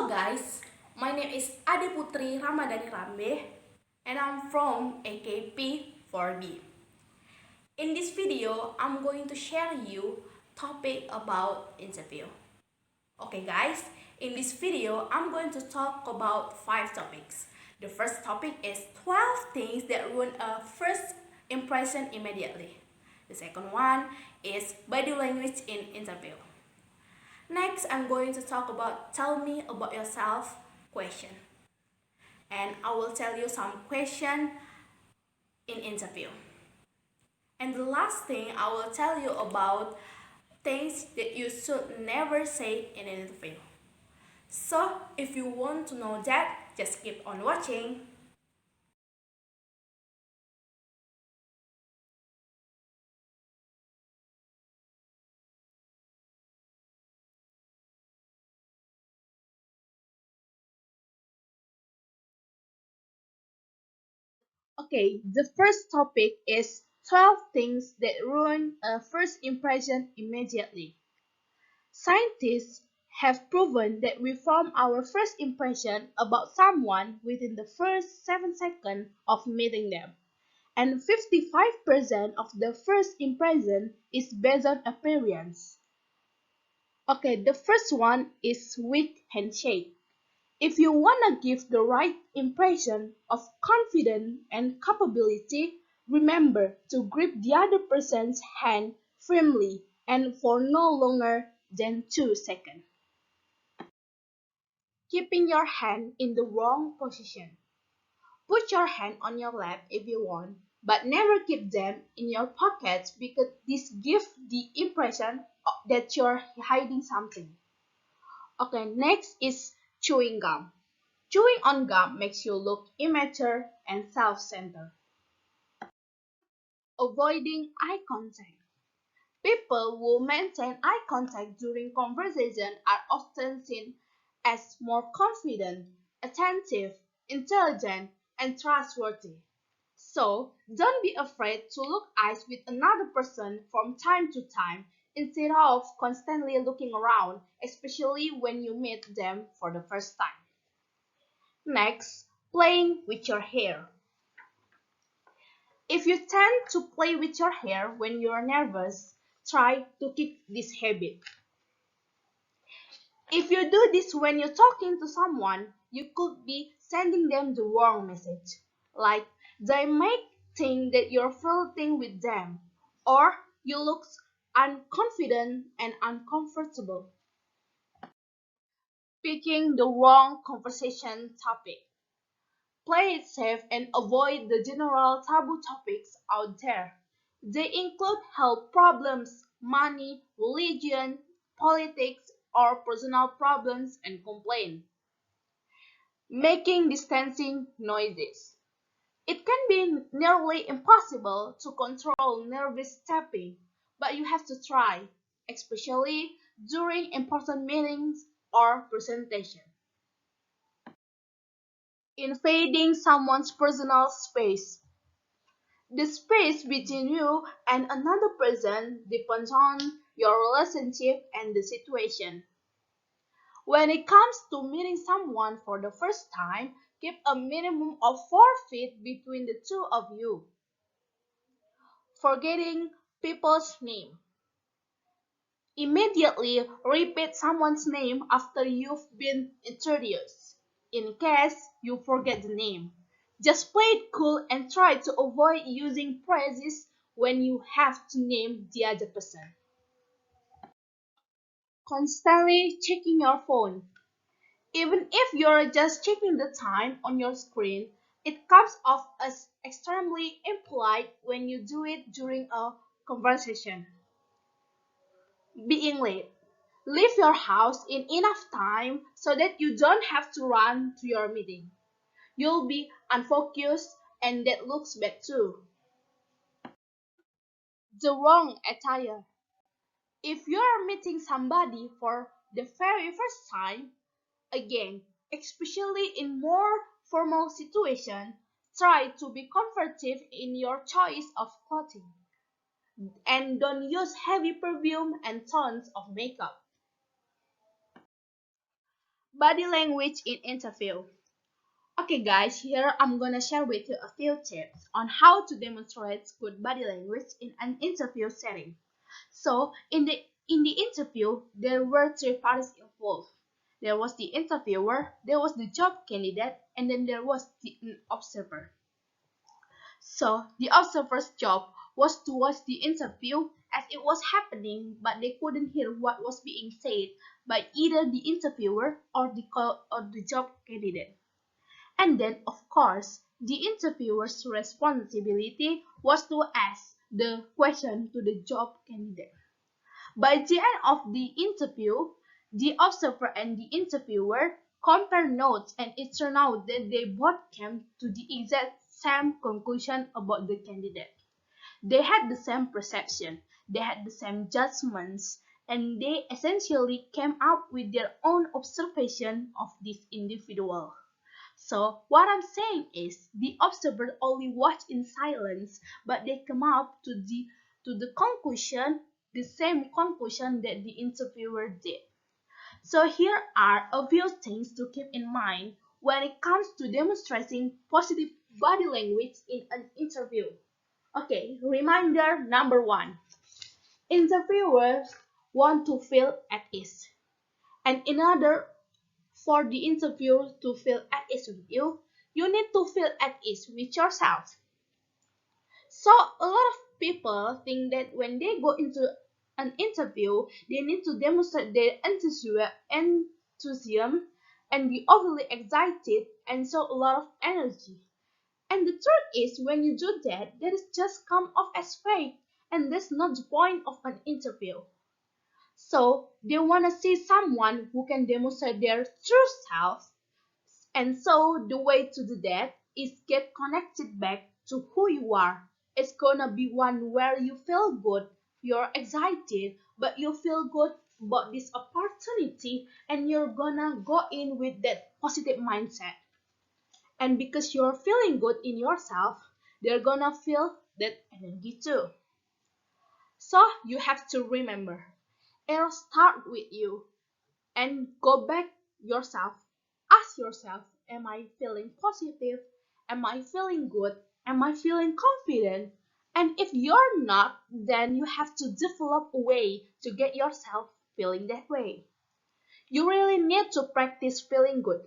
guys, my name is Ade Putri Ramadhani Rambe and I'm from AKP 4B. In this video, I'm going to share you topic about interview. Okay guys, in this video, I'm going to talk about 5 topics. The first topic is 12 things that ruin a first impression immediately. The second one is body language in interview. Next, I'm going to talk about tell me about yourself question. And I will tell you some question in interview. And the last thing I will tell you about things that you should never say in an interview. So, if you want to know that, just keep on watching. Okay, the first topic is 12 things that ruin a first impression immediately. Scientists have proven that we form our first impression about someone within the first 7 seconds of meeting them, and 55% of the first impression is based on appearance. Okay, the first one is weak handshake. If you want to give the right impression of confidence and capability, remember to grip the other person's hand firmly and for no longer than 2 seconds. Keeping your hand in the wrong position. Put your hand on your lap if you want, but never keep them in your pockets because this gives the impression that you're hiding something. Okay, next is chewing gum. Chewing on gum makes you look immature and self-centered. Avoiding eye contact. People who maintain eye contact during conversation are often seen as more confident, attentive, intelligent, and trustworthy. So, don't be afraid to look eyes with another person from time to time instead of constantly looking around, especially when you meet them for the first time. Next, playing with your hair. If you tend to play with your hair when you're nervous, try to kick this habit. If you do this when you're talking to someone, you could be sending them the wrong message. Like, they might think that you're flirting with them, or you look unconfident and uncomfortable. Picking the wrong conversation topic. Play it safe and avoid the general taboo topics out there. They include health problems, money, religion, politics, or personal problems and complaints. Making distancing noises. It can be nearly impossible to control nervous tapping, but you have to try, especially during important meetings or presentations. Invading someone's personal space. The space between you and another person depends on your relationship and the situation. When it comes to meeting someone for the first time, keep a minimum of 4 feet between the two of you. Forgetting people's name. Immediately repeat someone's name after you've been introduced, in case you forget the name. Just play it cool and try to avoid using phrases when you have to name the other person. Constantly checking your phone. Even if you're just checking the time on your screen, it comes off as extremely impolite when you do it during a conversation. Being late. Leave your house in enough time so that you don't have to run to your meeting. You'll be unfocused and that looks bad too. The wrong attire. If you're meeting somebody for the very first time, again, especially in more formal situations, try to be comfortable in your choice of clothing and don't use heavy perfume and tons of makeup. Body language in interview. Okay guys, here I'm gonna share with you a few tips on how to demonstrate good body language in an interview setting. So in the interview, there were three parties involved. There was the interviewer, there was the job candidate, and then there was the observer. So the observer's job was to watch the interview as it was happening, but they couldn't hear what was being said by either the interviewer or the job candidate. And then, of course, the interviewer's responsibility was to ask the question to the job candidate. By the end of the interview, the observer and the interviewer compared notes, and it turned out that they both came to the exact same conclusion about the candidate. They had the same perception, they had the same judgments, and they essentially came up with their own observation of this individual. So what I'm saying is the observer only watched in silence, but they come up to the conclusion, the same conclusion that the interviewer did. So here are a few things to keep in mind when it comes to demonstrating positive body language in an interview. Okay, reminder number one. Interviewers want to feel at ease. And in order for the interviewer to feel at ease with you, you need to feel at ease with yourself. So a lot of people think that when they go into an interview, they need to demonstrate their enthusiasm and be overly excited and show a lot of energy. And the truth is, when you do that, that is just come off as fake, and that's not the point of an interview. So they want to see someone who can demonstrate their true self. And so the way to do that is get connected back to who you are. It's gonna be one where you feel good, you're excited, but you feel good about this opportunity, and you're gonna go in with that positive mindset. And because you're feeling good in yourself, they're gonna feel that energy too. So you have to remember, it'll start with you and go back yourself. Ask yourself, am I feeling positive? Am I feeling good? Am I feeling confident? And if you're not, then you have to develop a way to get yourself feeling that way. You really need to practice feeling good,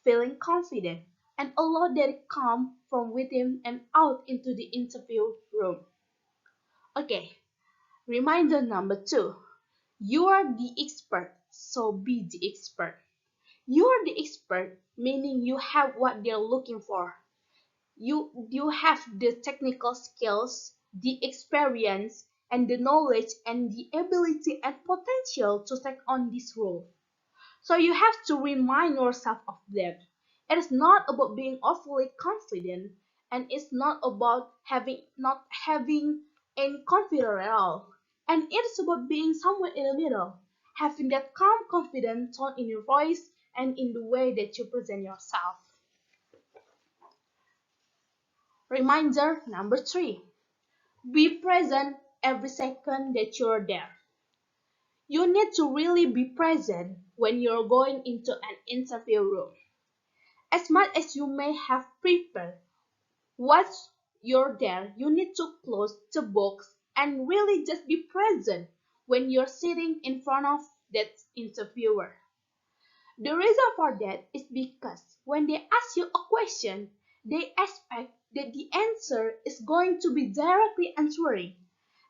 feeling confident, and allow that come from within and out into the interview room. Okay, reminder number two. You are the expert, so be the expert. You are the expert, meaning you have what they're looking for. You have the technical skills, the experience, and the knowledge and the ability and potential to take on this role. So you have to remind yourself of that. It is not about being overly confident, and it's not about not having any confidence at all. And it is about being somewhere in the middle, having that calm, confident tone in your voice and in the way that you present yourself. Reminder number three. Be present every second that you're there. You need to really be present when you're going into an interview room. As much as you may have prepared, once you're there, you need to close the box and really just be present when you're sitting in front of that interviewer. The reason for that is because when they ask you a question, they expect that the answer is going to be directly answering.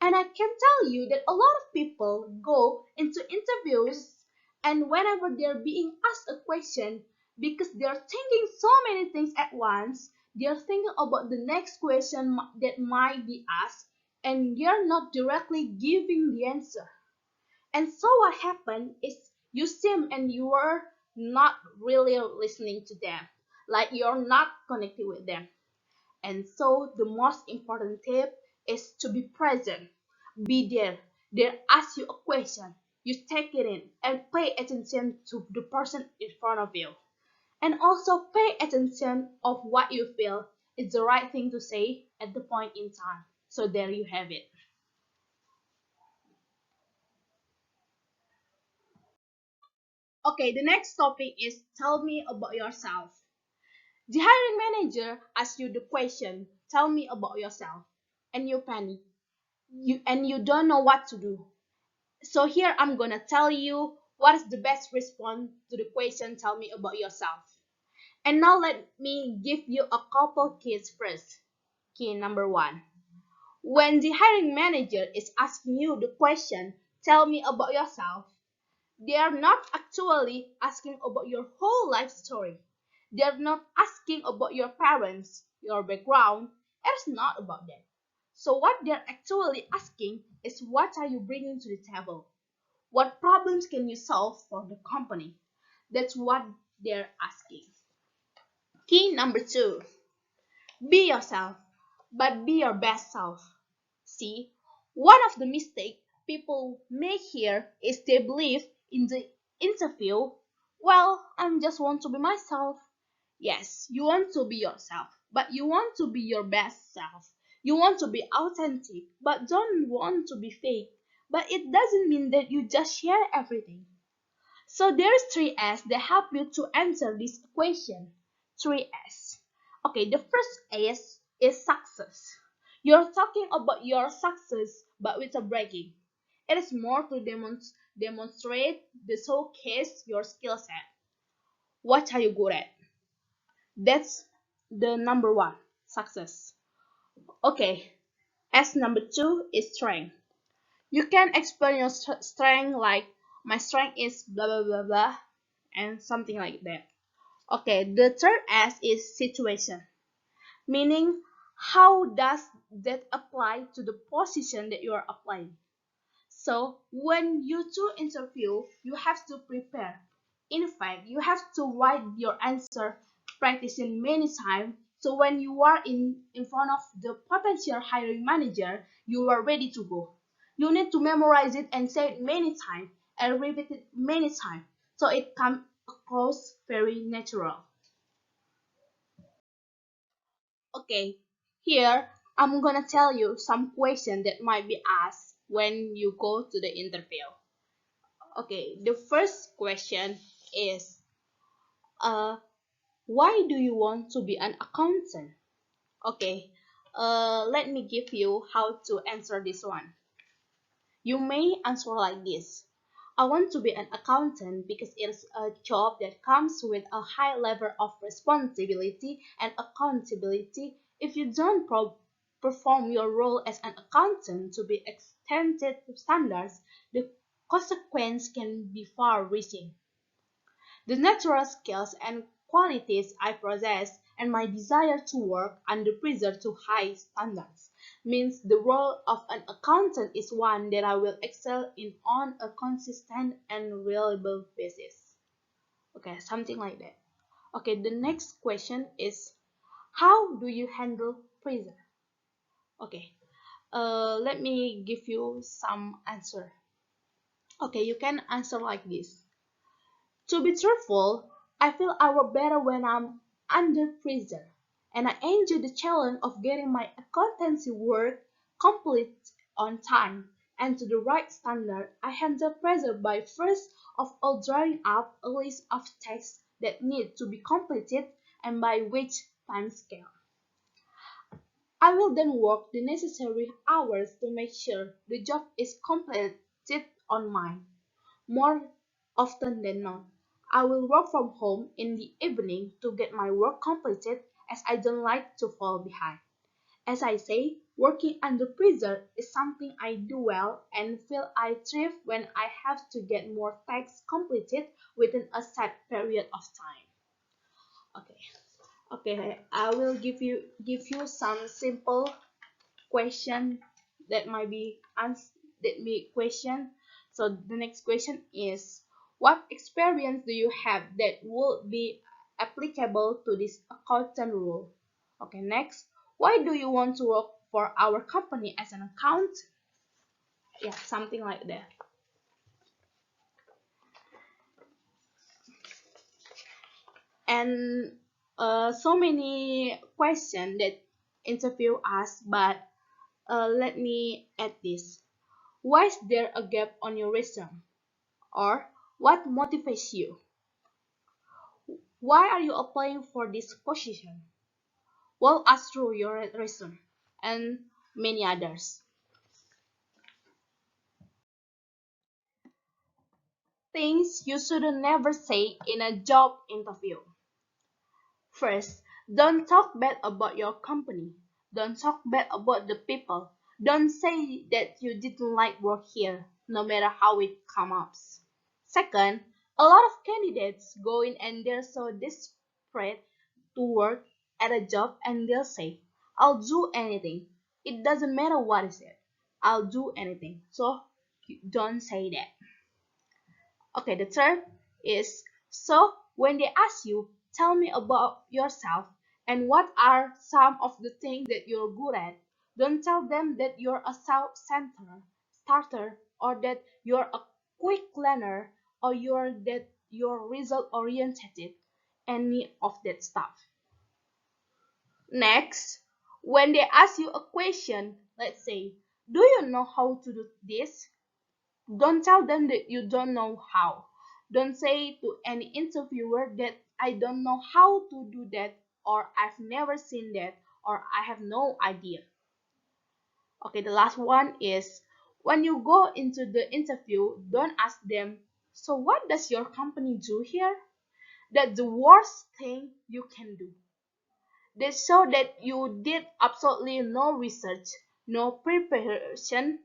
And I can tell you that a lot of people go into interviews, and whenever they're being asked a question, because they're thinking so many things at once, they're thinking about the next question that might be asked, and they're not directly giving the answer. And so what happened is you seem and you are not really listening to them, like you're not connected with them. And so the most important tip is to be present. Be there. They ask you a question. You take it in and pay attention to the person in front of you. And also pay attention of what you feel is the right thing to say at the point in time. So there you have it. Okay, the next topic is tell me about yourself. The hiring manager asks you the question, tell me about yourself, and you panic. You don't know what to do. So here I'm gonna tell you what is the best response to the question, tell me about yourself. And now let me give you a couple keys first. Key number one. When the hiring manager is asking you the question, tell me about yourself, they are not actually asking about your whole life story. They are not asking about your parents, your background. It's not about that. So what they're actually asking is what are you bringing to the table? What problems can you solve for the company? That's what they're asking. Key number two. Be yourself, but be your best self. See, one of the mistakes people make here is they believe in the interview, well, I just want to be myself. Yes, you want to be yourself, but you want to be your best self. You want to be authentic, but don't want to be fake. But it doesn't mean that you just share everything. So there's three S that help you to answer this equation. Three S. Okay, the first S is success. You're talking about your success, but with a bragging. It is more to demonstrate, the showcase your skill set. What are you good at? That's the number one, success. Okay, S number two is strength. You can explain your strength like my strength is blah blah blah blah and something like that. Okay, the third S is situation, meaning how does that apply to the position that you are applying. So when you do interview, you have to prepare. In fact, you have to write your answer, practice it many times. So when you are in front of the potential hiring manager, you are ready to go. You need to memorize it and say it many times and repeat it many times. So it comes across very natural. Okay, here I'm gonna tell you some questions that might be asked when you go to the interview. Okay, the first question is why do you want to be an accountant? Okay, let me give you how to answer this one. You may answer like this. I want to be an accountant because it is a job that comes with a high level of responsibility and accountability. If you don't perform your role as an accountant to be extended standards, the consequence can be far-reaching. The natural skills and qualities I possess and my desire to work under pressure to high standards means the role of an accountant is one that I will excel in on a consistent and reliable basis. Okay, something like that. Okay, the next question is how do you handle pressure? Okay, let me give you some answer. Okay, you can answer like this. To be truthful, I feel I work better when I'm under pressure, and I enjoy the challenge of getting my accountancy work complete on time and to the right standard. I handle pressure by first of all drawing up a list of tasks that need to be completed and by which time scale. I will then work the necessary hours to make sure the job is completed on mine. More often than not, I will work from home in the evening to get my work completed as I don't like to fall behind. As I say, working under pressure is something I do well and feel I thrive when I have to get more tasks completed within a set period of time. Okay. Okay, I will give you some simple question that might be that may question. So the next question is what experience do you have that would be applicable to this accountant role? Okay, next, why do you want to work for our company as an accountant? Yeah, something like that. And so many questions that interview us, but let me add this. Why is there a gap on your resume? Or What motivates you? Why are you applying for this position? Walk us through your reason and many others. Things you should never say in a job interview. First, don't talk bad about your company. Don't talk bad about the people. Don't say that you didn't like work here, no matter how it comes up. Second, a lot of candidates go in and they're so desperate to work at a job and they'll say, I'll do anything. It doesn't matter what is it. I'll do anything. So don't say that. Okay, the third is so when they ask you, tell me about yourself and what are some of the things that you're good at, don't tell them that you're a self-centered starter or that you're a quick learner or you're result oriented, any of that stuff. Next, when they ask you a question, let's say, do you know how to do this? Don't tell them that you don't know how. Don't say to any interviewer that I don't know how to do that, or I've never seen that, or I have no idea. Okay, the last one is when you go into the interview, don't ask them, so what does your company do here? That's the worst thing you can do. They show that you did absolutely no research, no preparation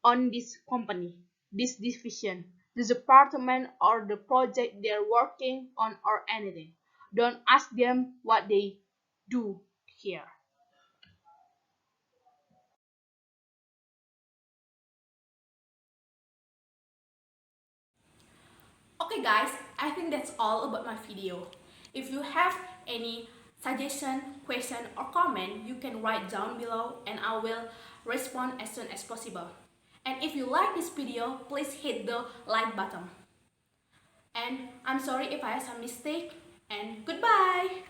on this company, this division, this department, or the project they're working on, or anything. Don't ask them what they do here. Okay guys, I think that's all about my video. If you have any suggestion, question or comment, you can write down below and I will respond as soon as possible. And if you like this video, please hit the like button. And I'm sorry if I have some mistake and goodbye.